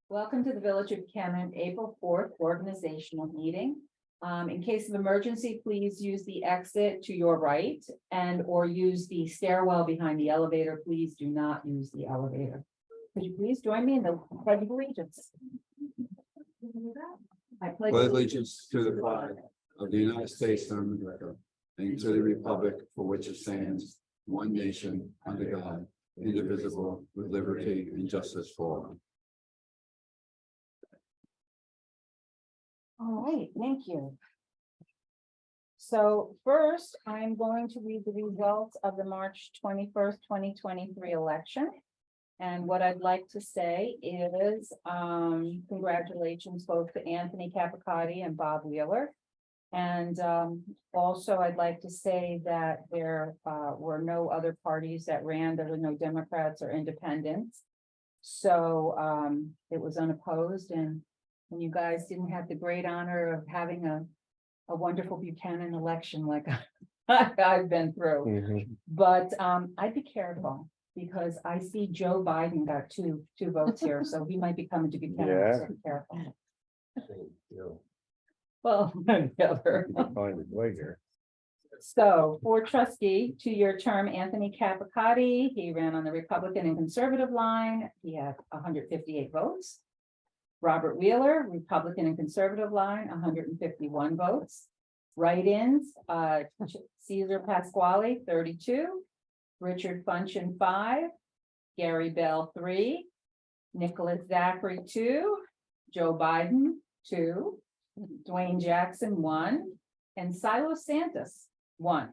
Welcome to the Village of Buchanan, April 4th organizational meeting. In case of emergency, please use the exit to your right and or use the stairwell behind the elevator. Please do not use the elevator. Could you please join me in the Pledge of Allegiance? I pledge Allegiance to the flag of the United States of America and to the republic for which it stands, one nation, under God, indivisible, with liberty and justice for all. All right, thank you. So first, I'm going to read the results of the March 21st, 2023 election. And what I'd like to say is congratulations both to Anthony Capicotti and Bob Wheeler. And also I'd like to say that there were no other parties that ran. There were no Democrats or independents. So it was unopposed, and you guys didn't have the great honor of having a wonderful Buchanan election like I've been through. But I'd be careful because I see Joe Biden got two votes here, so he might be coming to Buchanan. So be careful. Well, the other. Find his way here. So for trustee, 2-year term, Anthony Capicotti, he ran on the Republican and Conservative line. He had 158 votes. Robert Wheeler, Republican and Conservative line, 151 votes. Write-ins, Cesar Pasquale, 32. Richard Funchin, 5. Gary Bell, 3. Nicholas Zachary, 2. Joe Biden, 2. Dwayne Jackson, 1. And Silas Santos, 1.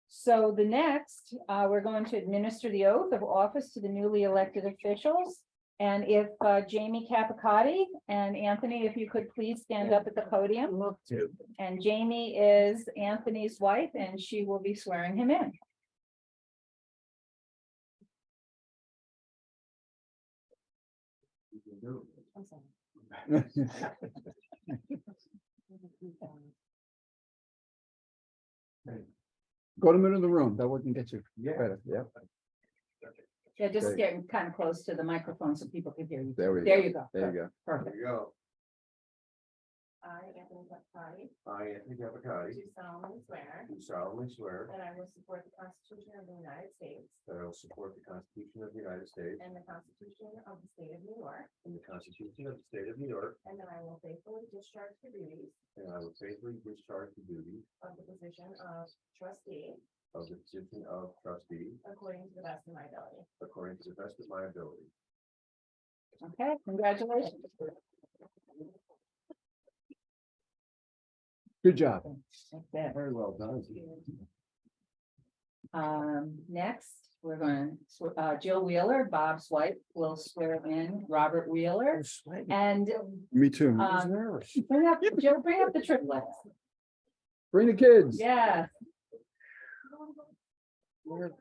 So the next, we're going to administer the oath of office to the newly elected officials. And if Jamie Capicotti and Anthony, if you could please stand up at the podium. And Jamie is Anthony's wife, and she will be swearing him in. Go to the middle of the room, that wouldn't get you better, yeah. Yeah, just Okay. getting kind of close to the microphone so people can hear you. There we There go. you go. There you go. Perfect. go. I, Anthony Capicotti, I, Anthony Capicotti, do solemnly swear do solemnly swear that I will support the Constitution of the United States that I will support the Constitution of the United States and the Constitution of the State of New York, and the Constitution of the State of New York, and that I will faithfully discharge the duties and I will faithfully discharge the duties of the position of trustee of the position of trustee according to the best of my ability. according to the best of my ability. Okay, congratulations. Good job. That's it. Very well done. Next, we're going to, Jill Wheeler, Bob's wife, will swear in Robert Wheeler. And Me too. nervous. Bring up the triplets. Bring the kids. Yeah. Ah.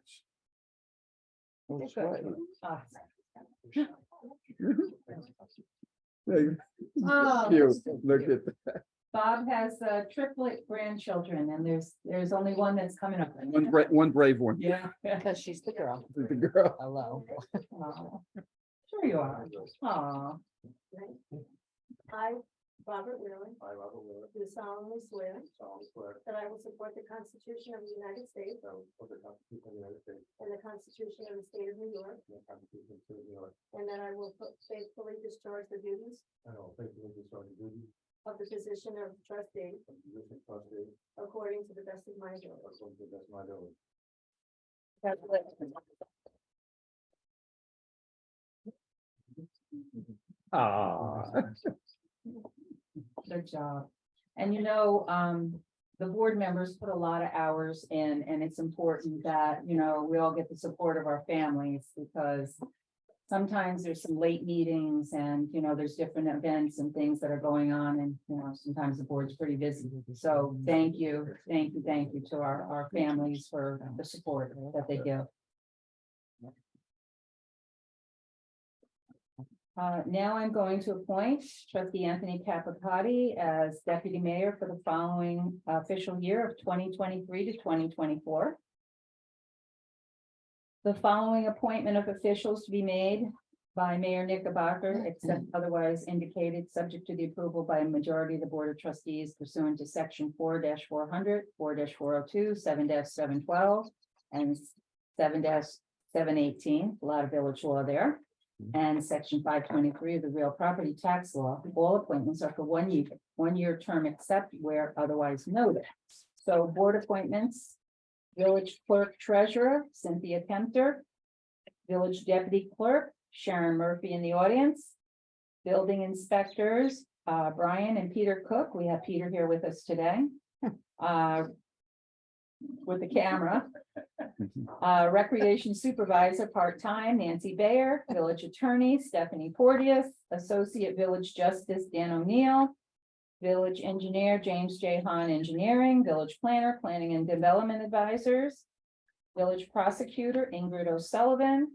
There Oh. you- Look at that. Bob has triplet grandchildren, and there's only one that's coming up. One brave one. Yeah. Because she's the girl. The girl. Hello. Aw. Sure you are. Aw. I, Robert Wheeler, I, Robert Wheeler, do solemnly swear solemnly swear that I will support the Constitution of the United States that I will support the Constitution of the United States and the Constitution of the State of New York, and the Constitution of the State of New York, and that I will faithfully discharge the duties and I will faithfully discharge the duties of the position of trustee of the position of trustee according to the best of my ability. according to the best of my ability. Good job. And the board members put a lot of hours in, and it's important that, we all get the support of our families, because sometimes there's some late meetings and, there's different events and things that are going on, and, sometimes the board's pretty busy. So thank you to our families for the support that they give. Now I'm going to appoint trustee Anthony Capicotti as deputy mayor for the following official year of 2023 to 2024. The following appointment of officials to be made by Mayor Knickerbocker, except otherwise indicated, subject to the approval by a majority of the Board of Trustees pursuant to section 4-400, 4-402, 7-712, and 7-718, a lot of village law there. And section 523 of the real property tax law. All appointments are for 1 year, 1 year term, except where otherwise noted. So board appointments, village clerk treasurer, Cynthia Kempter. Village deputy clerk, Sharon Murphy in the audience. Building inspectors, Brian and Peter Cook. We have Peter here with us today. With the camera. Recreation supervisor, part-time, Nancy Bayer. Village attorney, Stephanie Porteous. Associate village justice, Dan O'Neill. Village engineer, James J. Hahn Engineering. Village planner, planning and development advisors. Village prosecutor, Ingrid O'Sullivan.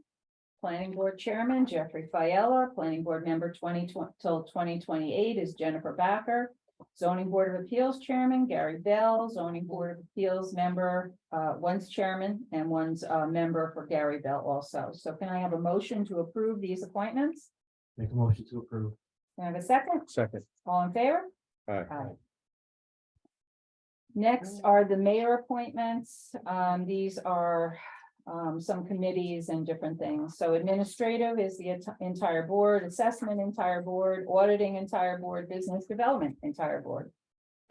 Planning board chairman, Jeffrey Fiella. Planning board member 2020 till 2028 is Jennifer Backer. Zoning Board of Appeals Chairman, Gary Bell. Zoning Board of Appeals member, one's chairman and one's member for Gary Bell also. So can I have a motion to approve these appointments? Make a motion to approve. Can I have a second? Second. All in favor? Aye. Aye. Next are the mayor appointments. These are some committees and different things. So administrative is the entire board, assessment entire board, auditing entire board, business development entire board.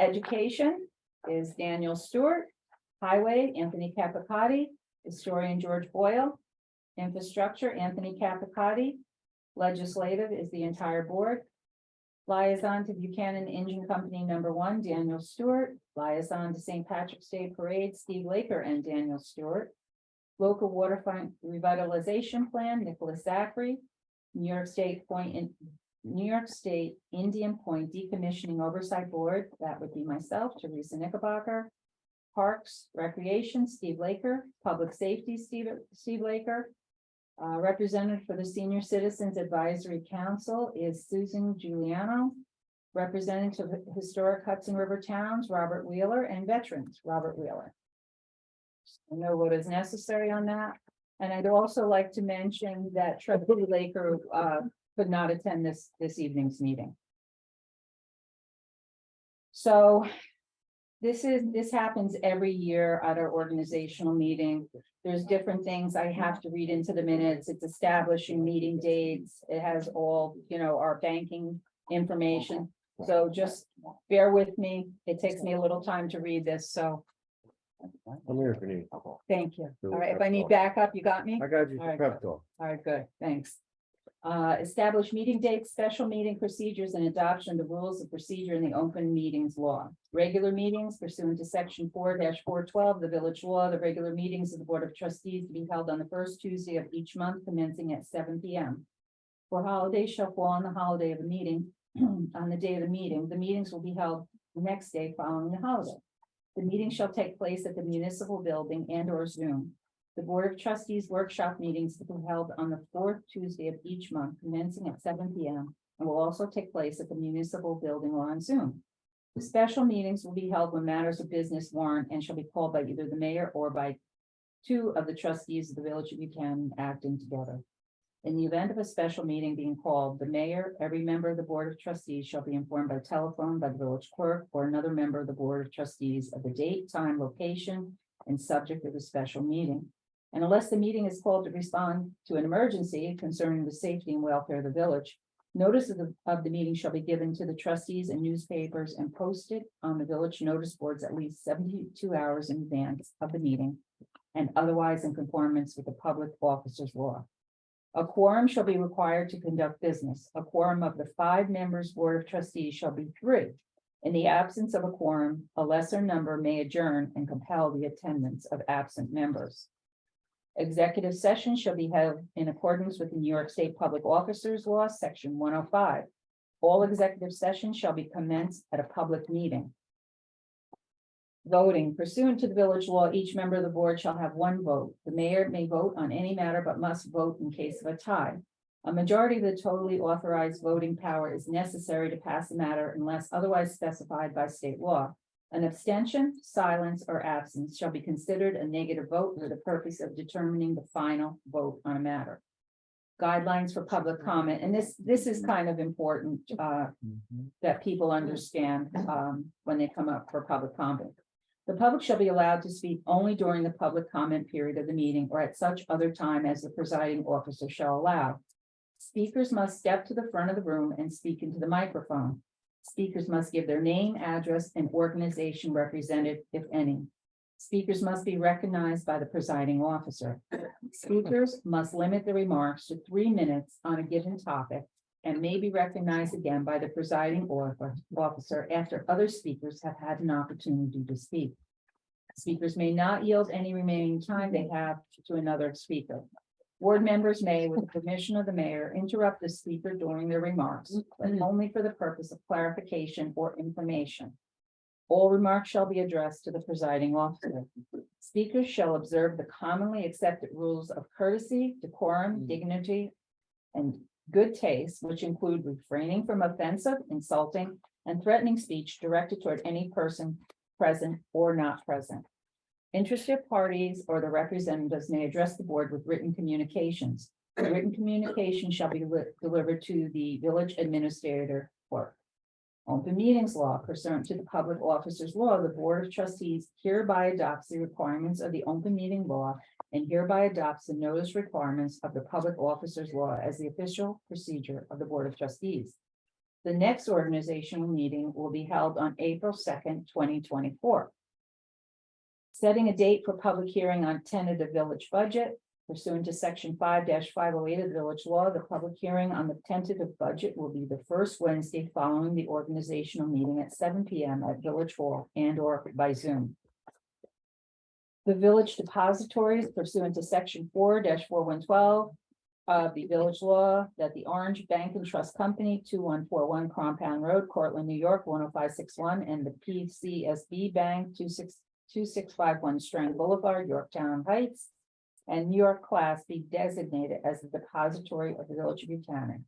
Education is Daniel Stewart, highway, Anthony Capicotti, historian George Boyle, infrastructure, Anthony Capicotti, legislative is the entire board. Liaison to Buchanan Engine Company #1, Daniel Stewart, liaison to St. Patrick's Day Parade, Steve Laker and Daniel Stewart. Local waterfront revitalization plan, Nicholas Zachary. New York State Indian Point Decommissioning Oversight Board, that would be myself, Teresa Knickerbocker. Parks, Recreation, Steve Laker. Public Safety, Steve Laker. Representative for the Senior Citizens Advisory Council is Susan Giuliano. Representative of Historic Hudson River Towns, Robert Wheeler, and Veterans, Robert Wheeler. No vote is necessary on that. And I'd also like to mention that Trustee Laker could not attend this evening's meeting. So this happens every year at our organizational meeting. There's different things I have to read into the minutes. It's establishing meeting dates. It has all, our banking information. So just bear with me. It takes me a little time to read this, so I'm here if you need. thank you. All right, if I need backup, you got me? I got you All right. prep talk. All right, good, thanks. Establish meeting dates, special meeting procedures, and adoption of the rules of procedure in the open meetings law. Regular meetings pursuant to section 4-412 of the village law, the regular meetings of the Board of Trustees to be held on the first Tuesday of each month commencing at 7 p.m. For holidays shall fall on the holiday of the meeting, on the day of the meeting, the meetings will be held the next day following the holiday. The meeting shall take place at the municipal building and or Zoom. The Board of Trustees workshop meetings to be held on the fourth Tuesday of each month commencing at 7 p.m. and will also take place at the municipal building or on Zoom. The special meetings will be held when matters of business warrant and shall be called by either the mayor or by two of the trustees of the Village of Buchanan acting together. In the event of a special meeting being called, the mayor, every member of the Board of Trustees shall be informed by telephone by the village clerk or another member of the Board of Trustees of the date, time, location, and subject of the special meeting. And unless the meeting is called to respond to an emergency concerning the safety and welfare of the village, notice of the meeting shall be given to the trustees and newspapers and posted on the village notice boards at least 72 hours in advance of the meeting and otherwise in conformance with the public officers law. A quorum shall be required to conduct business. A quorum of the 5 members Board of Trustees shall be 3. In the absence of a quorum, a lesser number may adjourn and compel the attendance of absent members. Executive session shall be held in accordance with the New York State Public Officers Law, Section 105. All executive sessions shall be commenced at a public meeting. Voting pursuant to the village law, each member of the board shall have 1 vote. The mayor may vote on any matter, but must vote in case of a tie. A majority of the totally authorized voting power is necessary to pass the matter unless otherwise specified by state law. An abstention, silence, or absence shall be considered a negative vote for the purpose of determining the final vote on a matter. guidelines for public comment, and this is kind of important, that people understand, when they come up for public comment. The public shall be allowed to speak only during the public comment period of the meeting or at such other time as the presiding officer shall allow. Speakers must step to the front of the room and speak into the microphone. Speakers must give their name, address, and organization represented, if any. Speakers must be recognized by the presiding officer. Speakers must limit their remarks to 3 minutes on a given topic and may be recognized again by the presiding officer after other speakers have had an opportunity to speak. Speakers may not yield any remaining time they have to another speaker. Board members may, with the permission of the mayor, interrupt the speaker during their remarks, but only for the purpose of clarification or information. All remarks shall be addressed to the presiding officer. Speakers shall observe the commonly accepted rules of courtesy, decorum, dignity, and good taste, which include refraining from offensive, insulting, and threatening speech directed toward any person present or not present. Interested parties or the representatives may address the board with written communications. The written communication shall be delivered to the village administrator clerk. Open meetings law pursuant to the public officers law, the board of trustees hereby adopts the requirements of the open meeting law and hereby adopts the notice requirements of the public officers law as the official procedure of the board of trustees. The next organizational meeting will be held on April 2nd, 2024. Setting a date for public hearing on tentative village budget. Pursuant to section 5-508 of the village law, the public hearing on the tentative budget will be the first Wednesday following the organizational meeting at 7 p.m. at Village Hall and or by Zoom. The village depositories pursuant to section 4-4112 of the village law that the Orange Bank and Trust Company, 2141 Compound Road, Cortland, New York, 10561, and the PCSB Bank, 2651 Strand Boulevard, Yorktown Heights, and New York class be designated as the depository of the Village of Buchanan,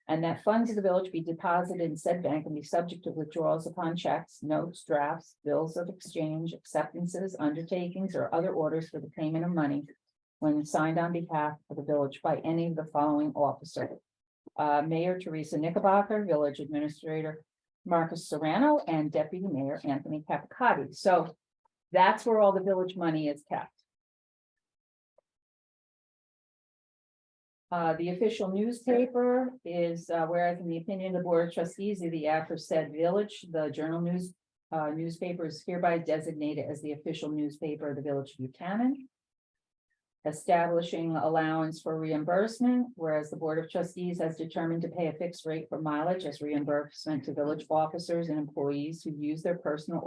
and that funds of the village be deposited in said bank and be subject to withdrawals upon checks, notes, drafts, bills of exchange, acceptances, undertakings, or other orders for the payment of money when signed on behalf of the village by any of the following officers. Mayor Teresa Knickerbocker, Village Administrator Marcus Serrano, and Deputy Mayor Anthony Capicati. So that's where all the village money is kept. The official newspaper is, whereas in the opinion of the Board of Trustees of the aforesaid village, the Journal News newspaper is hereby designated as the official newspaper of the Village of Buchanan. Establishing allowance for reimbursement, whereas the Board of Trustees has determined to pay a fixed rate for mileage as reimbursement to village officers and employees who use their personal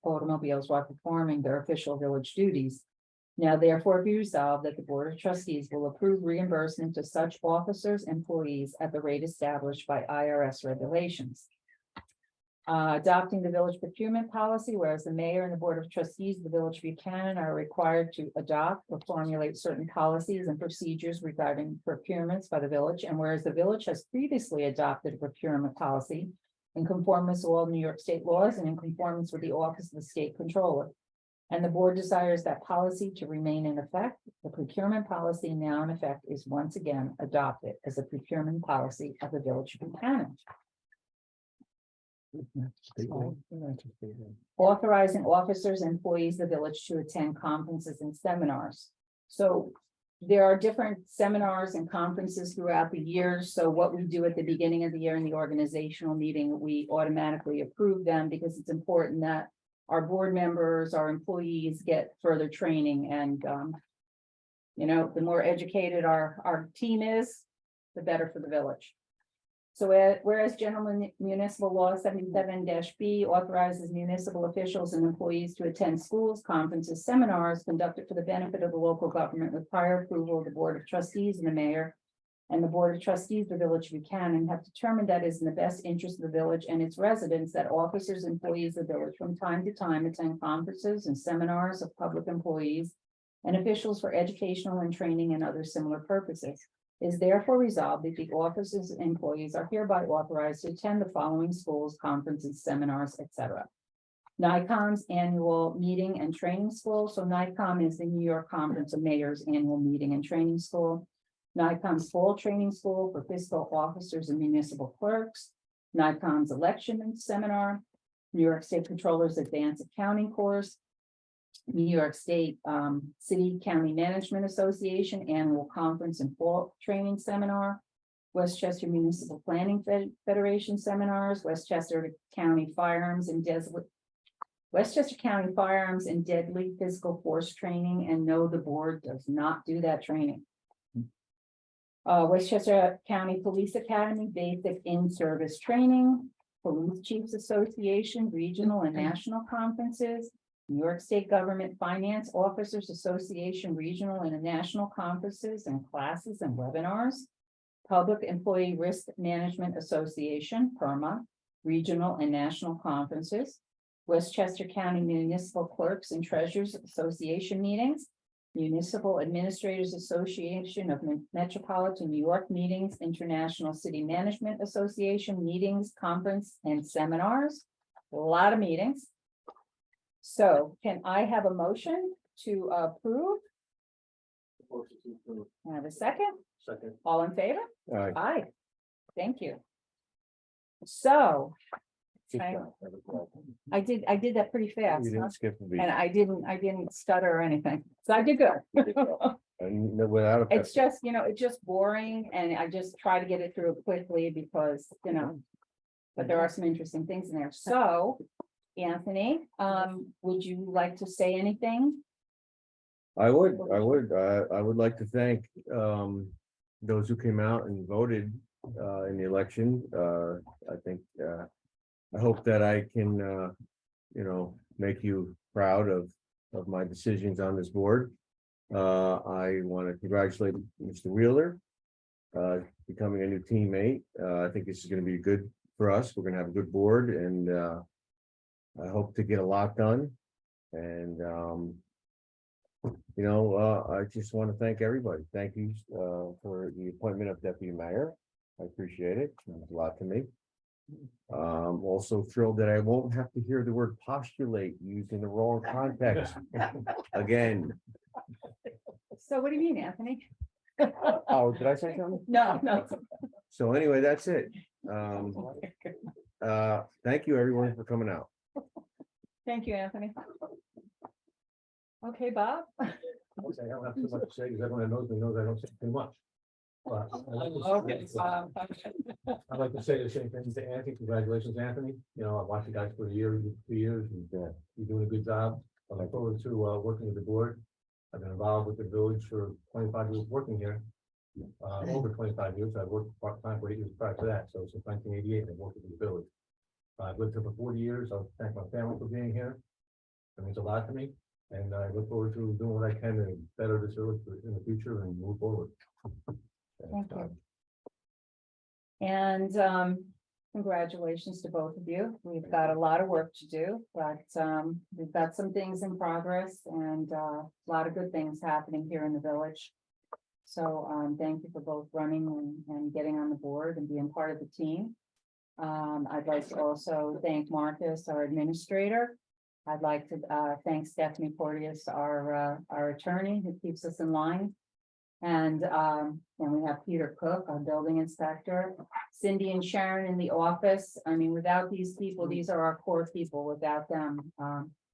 automobiles while performing their official village duties. Now therefore be resolved that the Board of Trustees will approve reimbursement to such officers, employees at the rate established by IRS regulations. Adopting the village procurement policy, whereas the mayor and the Board of Trustees of the Village of Buchanan are required to adopt or formulate certain policies and procedures regarding procurements by the village, and whereas the village has previously adopted a procurement policy in conformance with all New York State laws and in conformance with the Office of the State Controller. And the board desires that policy to remain in effect. The procurement policy now in effect is once again adopted as a procurement policy of the Village of Buchanan. Authorizing officers and employees of the village to attend conferences and seminars. So there are different seminars and conferences throughout the year. So what we do at the beginning of the year in the organizational meeting, we automatically approve them because it's important that our board members, our employees get further training, and you know, the more educated our team is, the better for the village. So whereas General Municipal Law 77-B authorizes municipal officials and employees to attend schools, conferences, seminars conducted for the benefit of the local government with prior approval of the Board of Trustees and the mayor, and the Board of Trustees of the Village of Buchanan have determined that it is in the best interest of the village and its residents that officers and employees of the village from time to time attend conferences and seminars of public employees and officials for educational and training and other similar purposes. It is therefore resolved that the officers and employees are hereby authorized to attend the following schools, conferences, seminars, etc. NICOM's annual meeting and training school. So NICOM is the New York Conference of Mayors annual meeting and training school. NICOM's Fall Training School for Fiscal Officers and Municipal Clerks, NICOM's Election Seminar, New York State Controller's Advanced Accounting Course, New York State City County Management Association Annual Conference and Fall Training Seminar, Westchester Municipal Planning Federation Seminars, Westchester County Firearms and Deadly Physical Force Training, and no, the board does not do that training. Westchester County Police Academy Basic In-Service Training, Police Chiefs Association Regional and National Conferences, New York State Government Finance Officers Association Regional and National Conferences and Classes and Webinars, Public Employee Risk Management Association, PERMA, Regional and National Conferences, Westchester County Municipal Clerks and Treasurers Association meetings, Municipal Administrators Association of Metropolitan New York meetings, International City Management Association meetings, conference and seminars, a lot of meetings. So can I have a motion to approve? Motion to approve. I have a second? Second. All in favor? Aye. Aye. Thank you. So Good I- job. That was well. I did that pretty fast, You huh? didn't skip a beat. And I didn't stutter or anything. So I did good. And without a. It's just, it's just boring and I just try to get it through quickly because, but there are some interesting things in there. So, Anthony, would you like to say anything? I would like to thank those who came out and voted in the election. I think I hope that I can make you proud of my decisions on this board. I want to congratulate Mr. Wheeler becoming a new teammate. I think this is going to be good for us. We're going to have a good board and I hope to get a lot done. And I just want to thank everybody. Thank you for the appointment of deputy mayor. I appreciate it. It means a lot to me. Also thrilled that I won't have to hear the word postulate used in the wrong context again. So what do you mean, Anthony? Oh, did I say something? No. So anyway, that's it. Thank you everyone for coming out. Thank you, Anthony. Okay, Bob? I don't have too much to say because everyone knows me knows I don't say too much. But I'd like to say the same thing to Anthony. Congratulations, Anthony. I've watched you guys for a year, 2 years, and you're doing a good job. I look forward to working with the board. I've been involved with the village for 25 years working here. Over 25 years. I've worked part-time for 8 years prior to that. So since 1988, I've worked with the village. I've lived here for 40 years. I'll thank my family for being here. It means a lot to me. And I look forward to doing what I can to better this village in the future and move forward. Thank you. And congratulations to both of you. We've got a lot of work to do, but we've got some things in progress and a lot of good things happening here in the village. So thank you for both running and getting on the board and being part of the team. I'd like to also thank Marcus, our administrator. I'd like to thank Stephanie Porteous, our attorney who keeps us in line. And we have Peter Cook, our building inspector, Cindy and Sharon in the office. I mean, without these people, these are our core people. Without them,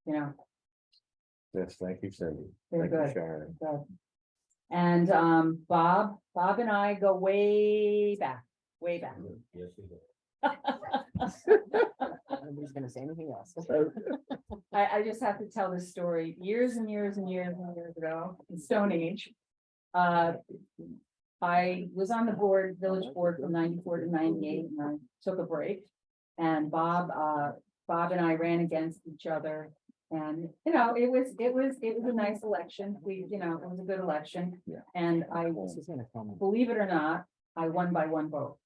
Yes, thank you, Cindy. they're Thank you, good. Sharon. Good. And Bob and I go way back, way back. Yes, you do. Nobody's gonna say anything else. I just have to tell this story years and years and years and years ago, in Stone Age. I was on the village board from 94 to 98, and I took a break. And Bob and I ran against each other. And, it was a nice election. It was a good election. Yeah. And This is gonna come. believe it or not, I won by 1 vote.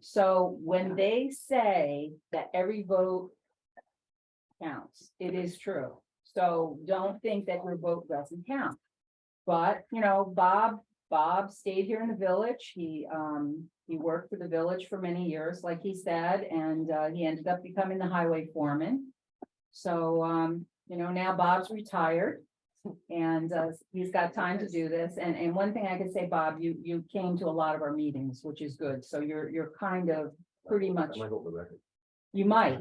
So when they say that every vote counts, it is true. So don't think that your vote doesn't count. But, Bob stayed here in the village. He worked for the village for many years, like he said, and he ended up becoming the highway foreman. So, now Bob's retired. And he's got time to do this. And one thing I could say, Bob, you came to a lot of our meetings, which is good. So you're kind of pretty much, I might hold the record. you might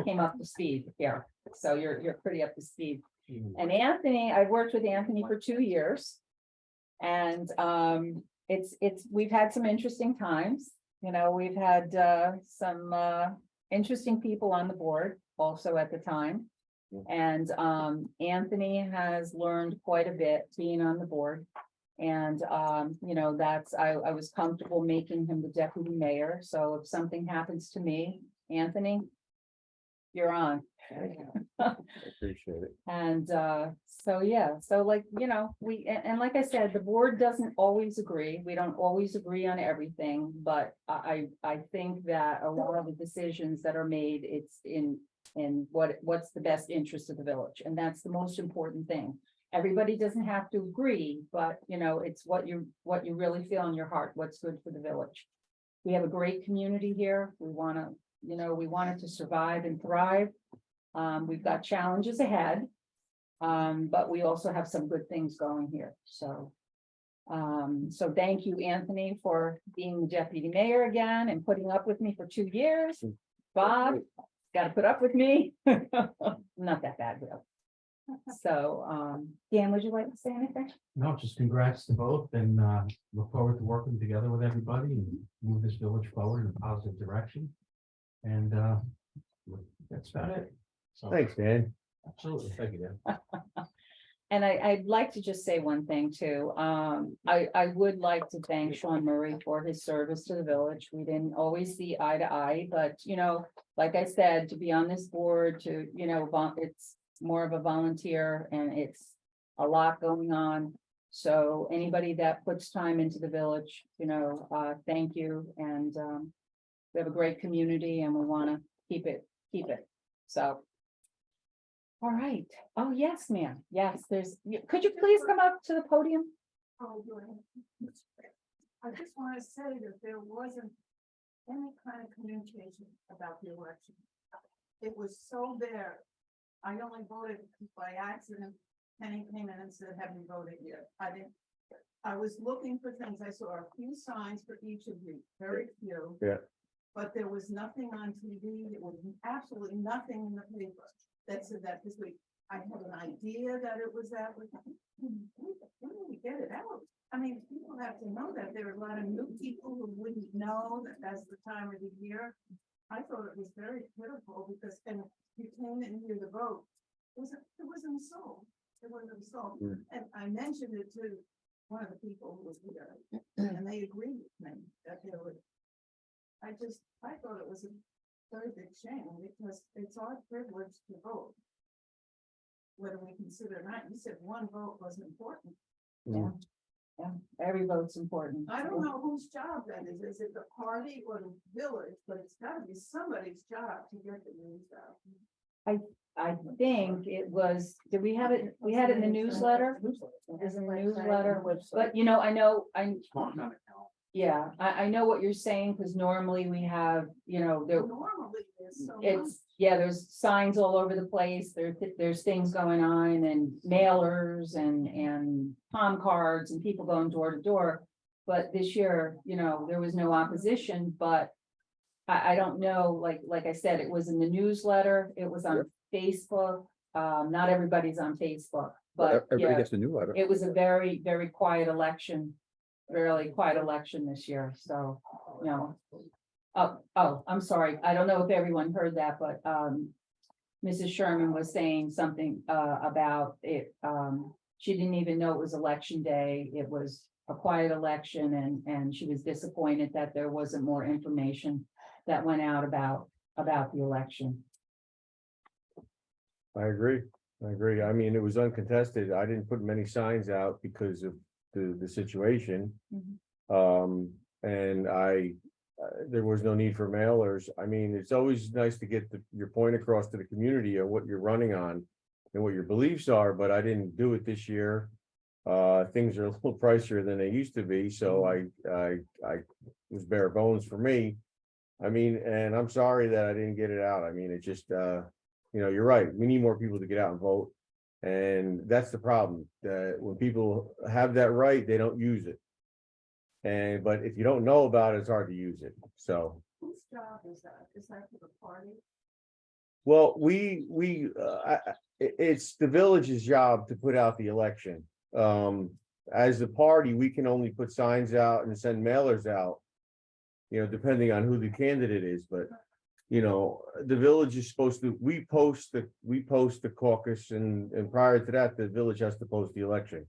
came up to speed here. So you're pretty up to speed. And Anthony, I've worked with Anthony for 2 years. And we've had some interesting times. You know, we've had some interesting people on the board also at the time. And Anthony has learned quite a bit being on the board. And you know, I was comfortable making him the deputy mayor. So if something happens to me, Anthony, you're on. I appreciate it. And so, yeah, so like, you know, and like I said, the board doesn't always agree. We don't always agree on everything, but I think that a lot of the decisions that are made, it's in what's the best interest of the village. And that's the most important thing. Everybody doesn't have to agree, but you know, it's what you really feel in your heart, what's good for the village. We have a great community here. We want it to survive and thrive. We've got challenges ahead. But we also have some good things going here. So thank you, Anthony, for being the deputy mayor again and putting up with me for 2 years. Bob, got to put up with me. Not that bad, though. So, Dan, would you like to say anything? No, just congrats to both and look forward to working together with everybody and move this village forward in a positive direction. And that's about it. So, Thanks, Dan. absolutely. Thank you, Dan. And I'd like to just say one thing too. I would like to thank Sean Murray for his service to the village. We didn't always see eye to eye, but you know, like I said, to be on this board, it's more of a volunteer and it's a lot going on. So anybody that puts time into the village, you know, thank you. And we have a great community and we want to keep it. So. All right. Oh, yes, ma'am. Yes, could you please come up to the podium? Oh, good. I just want to say that there wasn't any kind of communication about the election. It was so bare. I only voted by accident. Penny came in and said, "Have you voted yet?" I was looking for things. I saw a few signs for each of you, very few. Yeah. But there was nothing on TV. There was absolutely nothing in the paper that said that this week. I had an idea that it was that week. When do we get it out? I mean, people have to know that there are a lot of new people who wouldn't know that that's the time of the year. I thought it was very pitiful because, and you came in here to vote. It wasn't so. It wasn't so. Mm. And I mentioned it to one of the people who was here, and they agreed with me that there would. I thought it was a very big shame because it's our privilege to vote. Whether we consider it or not, you said one vote was important. Yeah, every vote's important. I don't know whose job that is. Is it the party or the village? But it's gotta be somebody's job to get the news out. I think it was, did we have it? We had it in the newsletter. It was in the newsletter, but you know, I know what you're saying, because normally we have, you know, Normally there's so much. there's signs all over the place. There's things going on and mailers and palm cards and people going door to door. But this year, you know, there was no opposition, but I don't know, like I said, it was in the newsletter, it was on Facebook. Not everybody's on Facebook, but Everybody yeah, gets the newsletter. it was a very, very quiet election. Really quiet election this year, so, you know. Oh, I'm sorry, I don't know if everyone heard that, but Mrs. Sherman was saying something about it. She didn't even know it was election day. It was a quiet election, and she was disappointed that there wasn't more information that went out about the election. I agree. I mean, it was uncontested. I didn't put many signs out because of the situation. And there was no need for mailers. I mean, it's always nice to get your point across to the community of what you're running on and what your beliefs are, but I didn't do it this year. Things are a little pricier than they used to be, so I was bare bones for me. I mean, and I'm sorry that I didn't get it out. I mean, it just, you know, you're right. We need more people to get out and vote. And that's the problem, that when people have that right, they don't use it. And, but if you don't know about it, it's hard to use it, so. Whose job is that? Is that for the party? Well, it's the village's job to put out the election. As a party, we can only put signs out and send mailers out. You know, depending on who the candidate is, but, you know, the village is supposed to, we post the caucus and prior to that, the village has to post the election.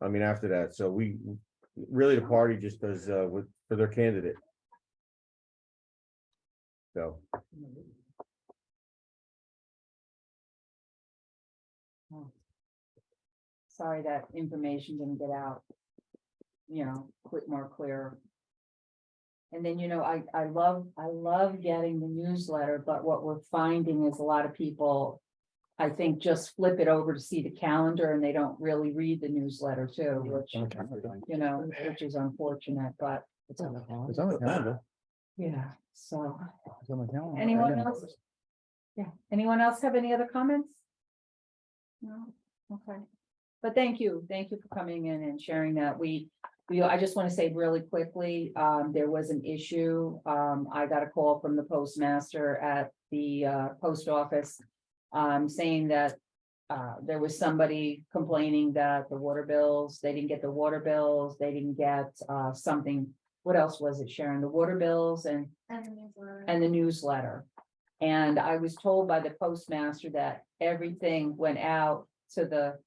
I mean, after that, so really the party just does, for their candidate. So. Sorry that information didn't get out. You know, more clear. And then, you know, I love getting the newsletter, but what we're finding is a lot of people, I think, just flip it over to see the calendar and they don't really read the newsletter too, which, you know, which is unfortunate, but It's on the calendar. It's on the calendar. yeah, so. It's on the calendar. Anyone else? Yeah, anyone else have any other comments? No, okay. But thank you for coming in and sharing that. I just want to say really quickly, there was an issue. I got a call from the postmaster at the post office. Saying that there was somebody complaining that the water bills, they didn't get the water bills, they didn't get something. What else was it, Sharon? The water bills and the newsletter. And I was told by the postmaster that everything went out to the,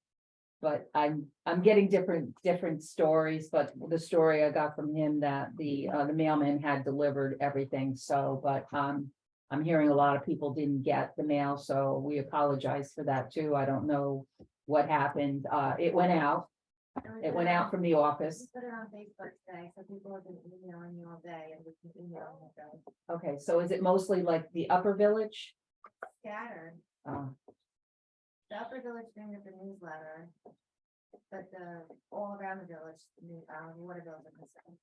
but I'm getting different stories, but the story I got from him that the mailman had delivered everything. So, but I'm hearing a lot of people didn't get the mail, so we apologize for that too. I don't know what happened. It went out. It went out from the office. Put it on Facebook today, so people have been emailing you all day and we can email them. Okay, so is it mostly like the upper village? Scattered, the upper village thing is the newsletter. But all around the village, the water bills are missing.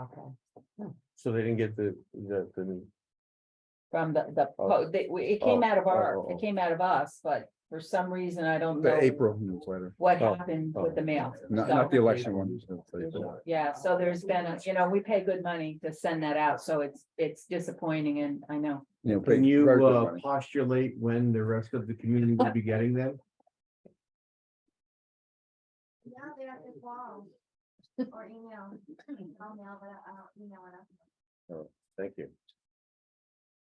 Okay. So they didn't get the. From Oh. it came out of Oh. it came out of us, but for some reason, I don't know. The April newsletter, What Oh, happened with the mail. not the So, election one. yeah, so there's been, we pay good money to send that out, so it's disappointing and I know. You know, Can you very good money. postulate when the rest of the community will be getting them? Yeah, they have to call or email. I'll mail it, I'll email it up. Thank you.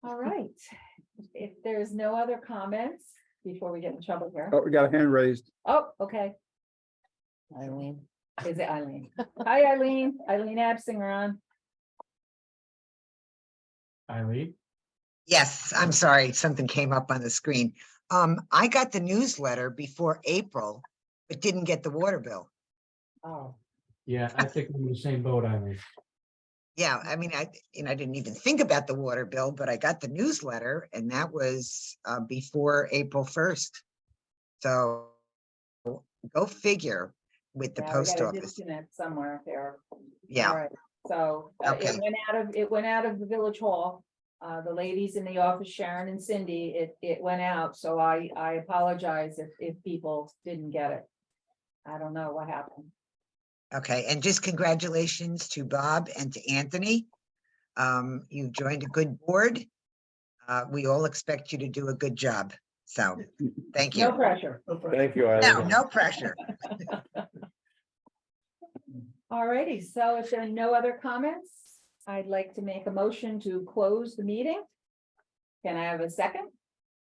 All right. If there's no other comments before we get in trouble here. Oh, we got a hand raised. Oh, okay. Eileen. Is it Eileen? Hi, Eileen. Eileen Absinger on. Eileen, Yes, I'm sorry, something came up on the screen. I got the newsletter before April, but didn't get the water bill. Oh, yeah, I think we're in the same boat, Eileen. Yeah, I mean, I didn't even think about the water bill, but I got the newsletter and that was before April 1st. So go figure with the yeah, we post got a office. disconnect somewhere up there. All Yeah, right. So Okay. it went out of the village hall. The ladies in the office, Sharon and Cindy, it went out. So I apologize if people didn't get it. I don't know what happened. okay. And just congratulations to Bob and to Anthony. You've joined a good board. We all expect you to do a good job. So, thank No you. pressure. Thank you, No, Eileen. no pressure. All righty. So if there are no other comments, I'd like to make a motion to close the meeting. Can I have a second?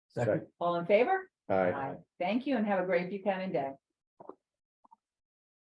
Second. All in favor? All right. Thank you and have a great Buchanan day.